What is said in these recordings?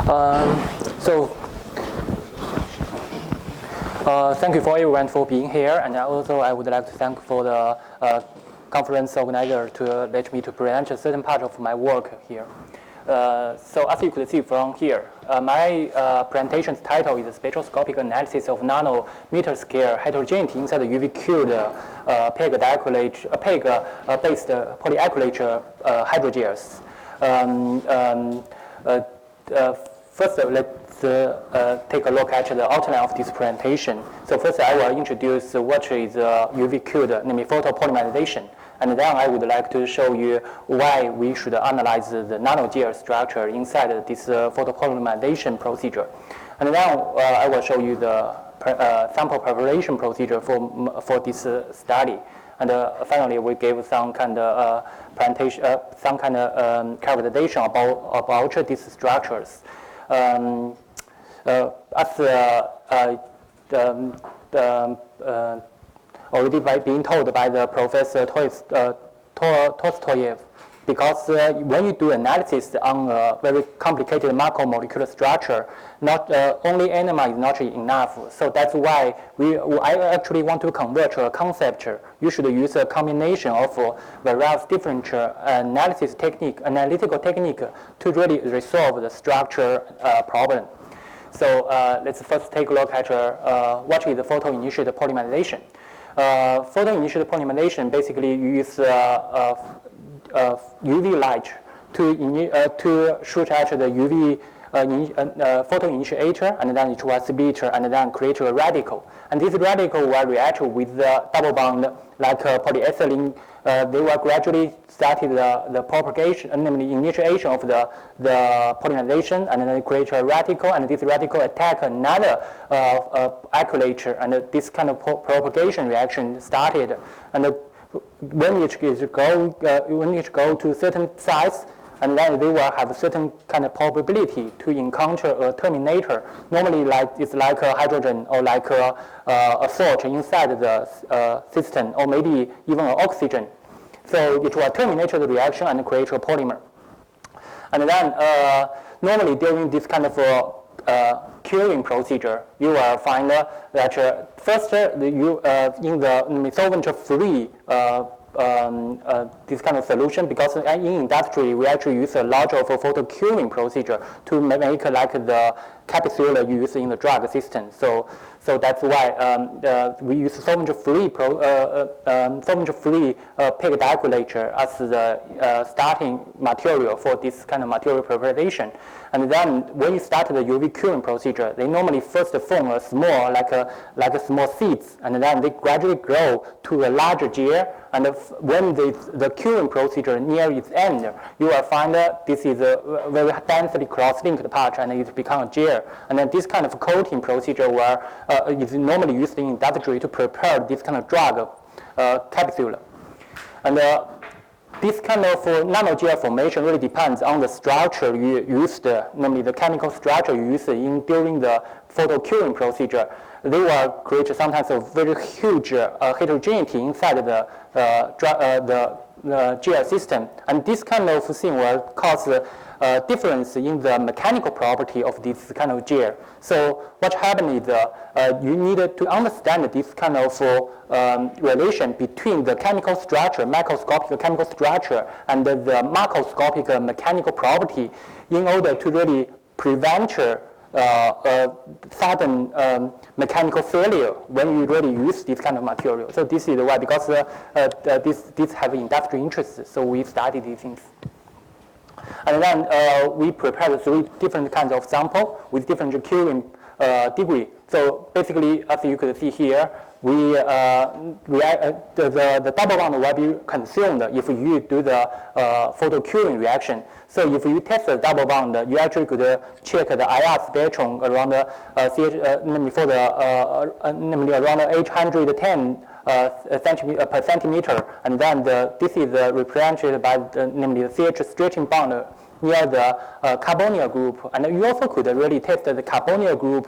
Thank you for everyone for being here, and also I would like to thank for the conference organizer to let me to present a certain part of my work here. So as you could see from here, my presentation's title is Spectroscopic Analysis of Nanometer Scale Heterogeneity inside the UV-cured PEG-based polyacrylate hydrogels. First, let's take a look at the outline of this presentation. So first, I will introduce what is UV-cured, namely photopolymerization. And then I would like to show you why we should analyze the nanogel structure inside this photopolymerization procedure. And then I will show you the sample preparation procedure for this study. And finally, we gave some kind of presentation, some kind of characterization about these structures. Already being told by the Professor Tostoyev, because when you do analysis on a very complicated macromolecular structure, not only NMR is not enough. So that's why I actually want to convert to a concept. You should use a combination of various different analytical technique to really resolve the structure problem. So let's first take a look at what is the photo-initiated polymerization. Photo-initiated polymerization basically use UV light to shoot at the UV photoinitiator, and then it will split and then create a radical. And this radical will react with the double bond like polyethylene. They will gradually start the propagation, namely initiation of the polymerization, and then create a radical, and this radical attack another acrylate, and this kind of propagation reaction started. And when it go to certain size, and then they will have a certain kind of probability to encounter a terminator. Normally, it's like a hydrogen or like a salt inside the system, or maybe even an oxygen. So it will terminate the reaction and create a polymer. And then normally during this kind of curing procedure, you will find that first you in the solvent-free this kind of solution, because in industry we actually use a lot of photo curing procedure to make like the capsule used in the drug system. So that's why we use solvent-free PEG diacrylate as the starting material for this kind of material preparation. And then when you start the UV curing procedure, they normally first form a small, like a small seeds, and then they gradually grow to a larger gel. And when the curing procedure near its end, you will find that this is a very densely cross-linked part, and it becomes a gel. And then this kind of coating procedure is normally used in industry to prepare this kind of drug capsule. And this kind of nanogel formation really depends on the structure you used, namely the chemical structure you used during the photo curing procedure. They will create sometimes a very huge heterogeneity inside the gel system, and this kind of thing will cause difference in the mechanical property of this kind of gel. So what happens is you need to understand this kind of relation between the chemical structure, macroscopic chemical structure, and the macroscopic mechanical property in order to really prevent sudden mechanical failure when you really use this kind of material. So this is why, because this have industry interests, so we studied these things. And then we prepared 3 different kinds of sample with different curing degree. So basically, as you could see here, the double bond will be consumed if you do the photo curing reaction. So if you test the double bond, you actually could check the IR spectrum around namely around 810 per centimeter, and then this is represented by namely the CH stretching bond near the carbonyl group. And you also could really test the carbonyl group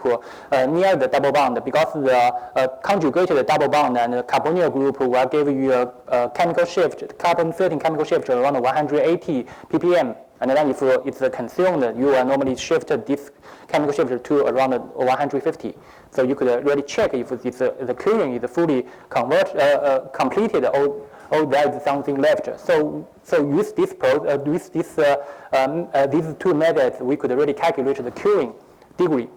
near the double bond, because the conjugated double bond and the carbonyl group will give you a chemical shift, carbon-13 chemical shift around 180 ppm And then if it's consumed, you will normally shift this chemical shift to around 150. So you could really check if the curing is fully completed or there is something left. So with these two methods, we could really calculate the curing degree.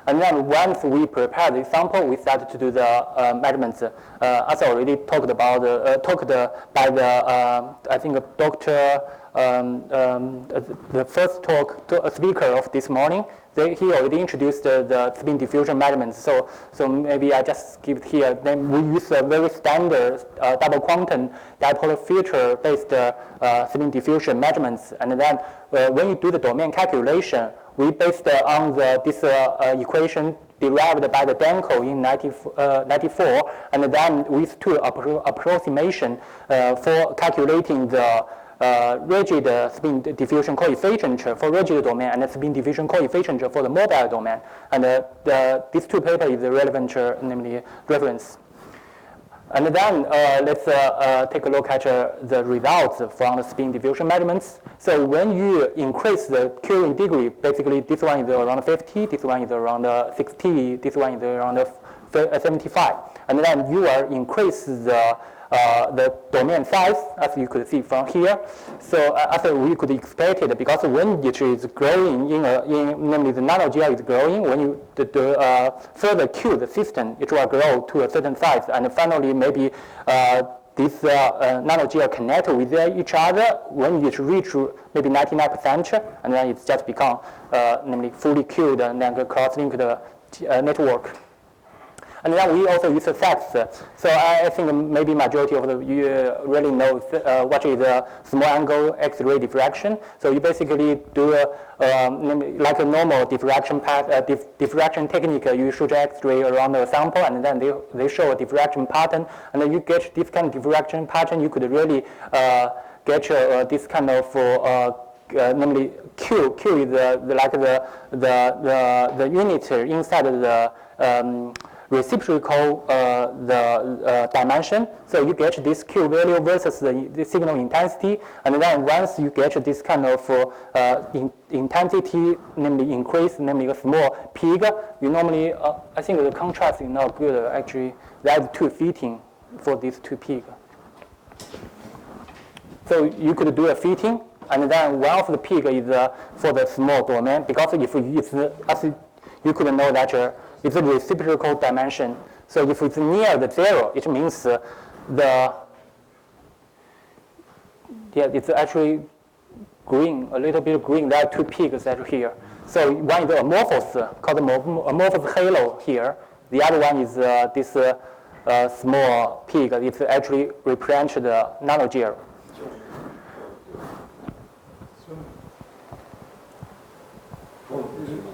And then once we prepare the sample, we start to do the measurements. As I already talked about, by the I think Dr. The first speaker of this morning. He already introduced the spin diffusion measurements. So maybe I just give it here. Then we use a very standard double quantum dipole filter based spin diffusion measurements. And then when you do the domain calculation, we based on this equation derived by the Danko in 94, and then with two approximation for calculating the rigid spin diffusion coefficient for rigid domain and the spin diffusion coefficient for the mobile domain. And these two papers is the relevant, namely reference. And then let's take a look at the results from the spin diffusion measurements. So when you increase the curing degree, basically this one is around 50, this one is around 60, this one is around 75. And then you will increase the domain size, as you could see from here. So as we could expect it, because when it is growing, namely the nanogel is growing, when you further cure the system, it will grow to a certain size, and finally maybe this nanogel connect with each other when it reach maybe 99%, and then it's just become namely fully cured and then cross-linked network. And then we also use effects. So I think maybe majority of you really know what is a small angle X-ray diffraction. So you basically do like a normal diffraction diffraction technique. You shoot X-ray around the sample, and then they show a diffraction pattern, and then you get this kind of diffraction pattern. You could really get this kind of namely Q is the unit inside of the reciprocal the dimension. So you get this Q value versus the signal intensity, and then once you get this kind of intensity, namely increase, namely a small peak, you normally, I think the contrast is not good. Actually, there's two fitting for these two peaks. So you could do a fitting, and then one of the peak is for the small domain, because if as you could know that it's a reciprocal dimension. So if it's near the zero, it means it's actually green, a little bit green. There are two peaks actually here. So one is amorphous, called amorphous halo here. The other one is this small peak. It actually represents the nanogel.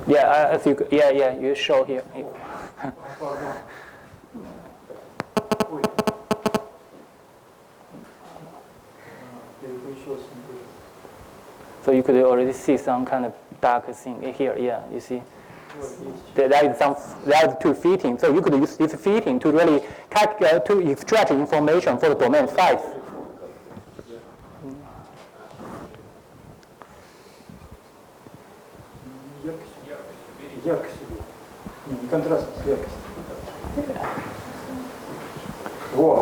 Yeah, as you you show here. So you could already see some kind of dark thing here. Yeah, you see. There is two fitting. So you could use this fitting to really to extract information for the domain size.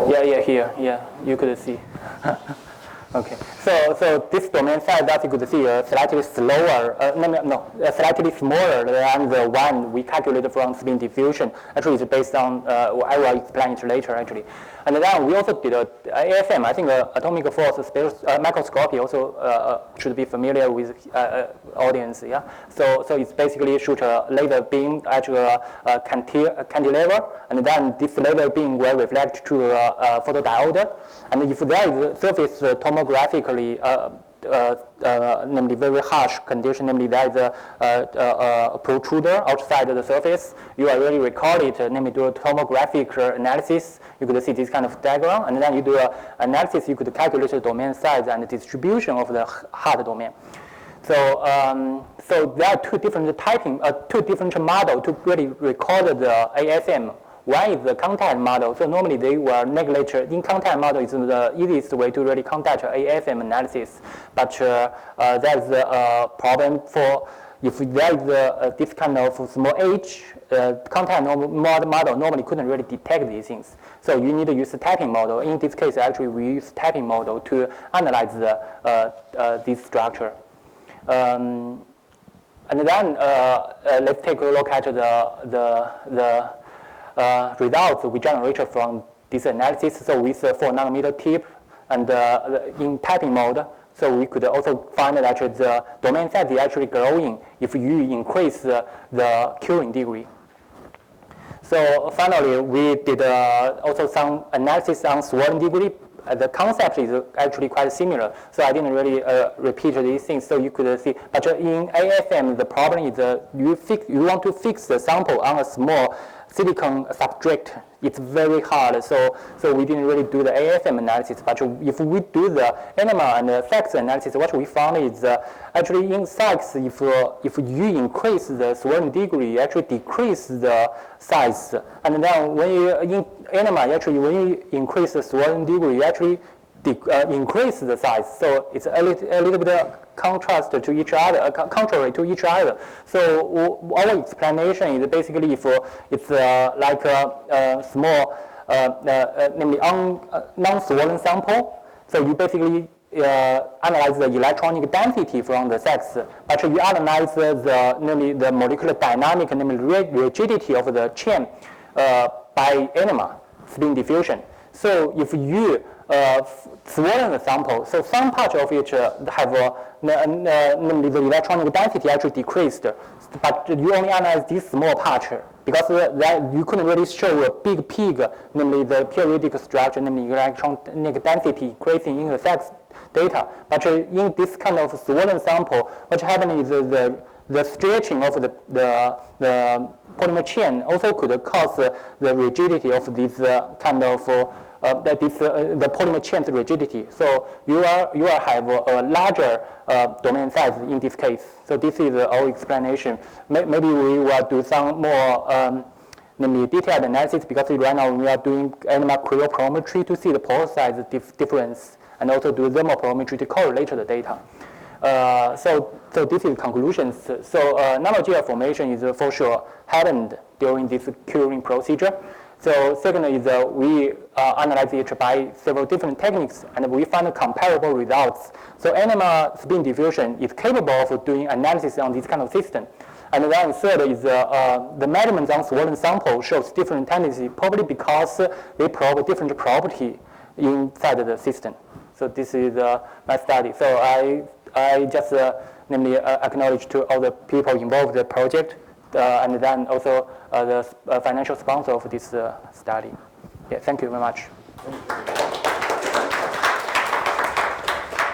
Yeah, here, yeah, you could see. Okay, so this domain size that you could see slightly slower, slightly smaller than the one we calculated from spin diffusion. Actually, it's based on, I will explain it later actually. And then we also did AFM. I think atomic force microscopy also should be familiar with audience. Yeah. So it's basically shoot a laser beam at a cantilever, and then this laser beam will reflect to a photodiode. And if there is surface tomographically namely very harsh condition, namely there is a protruder outside the surface, you already record it, namely do a tomographic analysis. You could see this kind of diagram, and then you do an analysis, you could calculate the domain size and the distribution of the hard domain. So there are two different models to really record the AFM. One is the contact model. So normally they will neglect in contact model is the easiest way to really conduct AFM analysis. But there's a problem for if there is this kind of small h contact model normally couldn't really detect these things. So you need to use a typing model. In this case, actually we use typing model to analyze this structure. And then let's take a look at the results we generated from this analysis. So with 4 nanometer tip and in typing mode, so we could also find that actually the domain size is actually growing if you increase the curing degree. So finally, we did also some analysis on swirling degree. The concept is actually quite similar, so I didn't really repeat these things. So you could see, but in AFM, the problem is you want to fix the sample on a small silicon substrate. It's very hard, so we didn't really do the AFM analysis. But if we do the NMR and the SAX analysis, what we found is actually in SAX, if you increase the swirling degree, you actually decrease the size. And then when you in NMR, actually when you increase the swirling degree, you actually increase the size. So it's a little bit contrast to each other, contrary to each other. So our explanation is basically if it's like a small, namely non-swollen sample. So you basically analyze the electronic density from the sex, but you analyze namely the molecular dynamic, namely rigidity of the chain by NMR, spin diffusion. So if you swollen the sample, so some part of it have namely the electronic density actually decreased, but you only analyze this small part because that you couldn't really show a big peak, namely the periodic structure, namely electronic density increasing in the sex data. But in this kind of swollen sample, what happened is the stretching of the polymer chain also could cause the rigidity of this kind of the polymer chain's rigidity. So you will have a larger domain size in this case. So this is our explanation. Maybe we will do some more namely detailed analysis, because right now we are doing NMR cryopyrometry to see the pore size difference, and also do thermopyrometry to correlate the data. So this is conclusions. So nanogel formation is for sure happened during this curing procedure. So second is we analyze it by several different techniques, and we find comparable results. So NMR spin diffusion is capable of doing analysis on this kind of system. And then third is the measurements on swollen sample shows different tendency, probably because they probe different property inside the system. So this is my study. So I just namely acknowledge to all the people involved in the project, and then also the financial sponsor of this study. Yeah, thank you very much.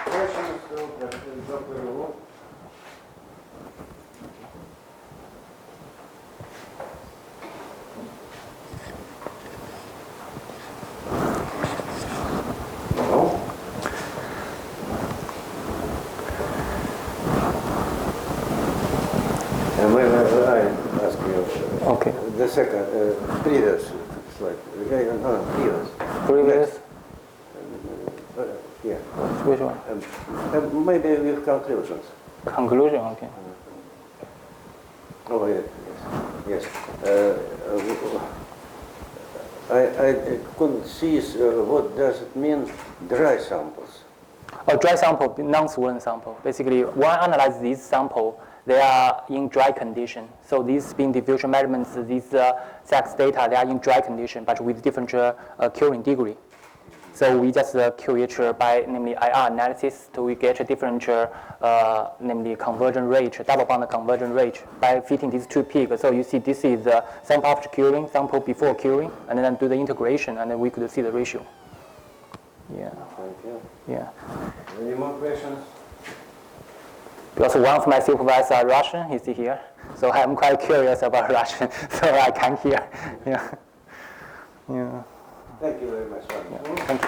Questions to Dr. Wu? No? I ask you. Okay. The second, previous slide. No, previous. Previous? Yeah. Which one? Maybe with conclusions. Conclusion, okay. Oh, yes. I couldn't see what does it mean, dry samples. A dry sample, non-swollen sample. Basically, when analyze this sample, they are in dry condition. So these spin diffusion measurements, these sex data, they are in dry condition, but with different curing degree. So we just cure it by namely IR analysis to get a different namely conversion rate, double bond conversion rate by fitting these two peaks. So you see this is sample after curing, sample before curing, and then do the integration, and then we could see the ratio. Yeah. Thank you. Yeah. Any more questions? Because one of my supervisors are Russian, he's here. So I'm quite curious about Russian, so I can hear. Yeah. Yeah. Thank you very much. Yeah. Thank you.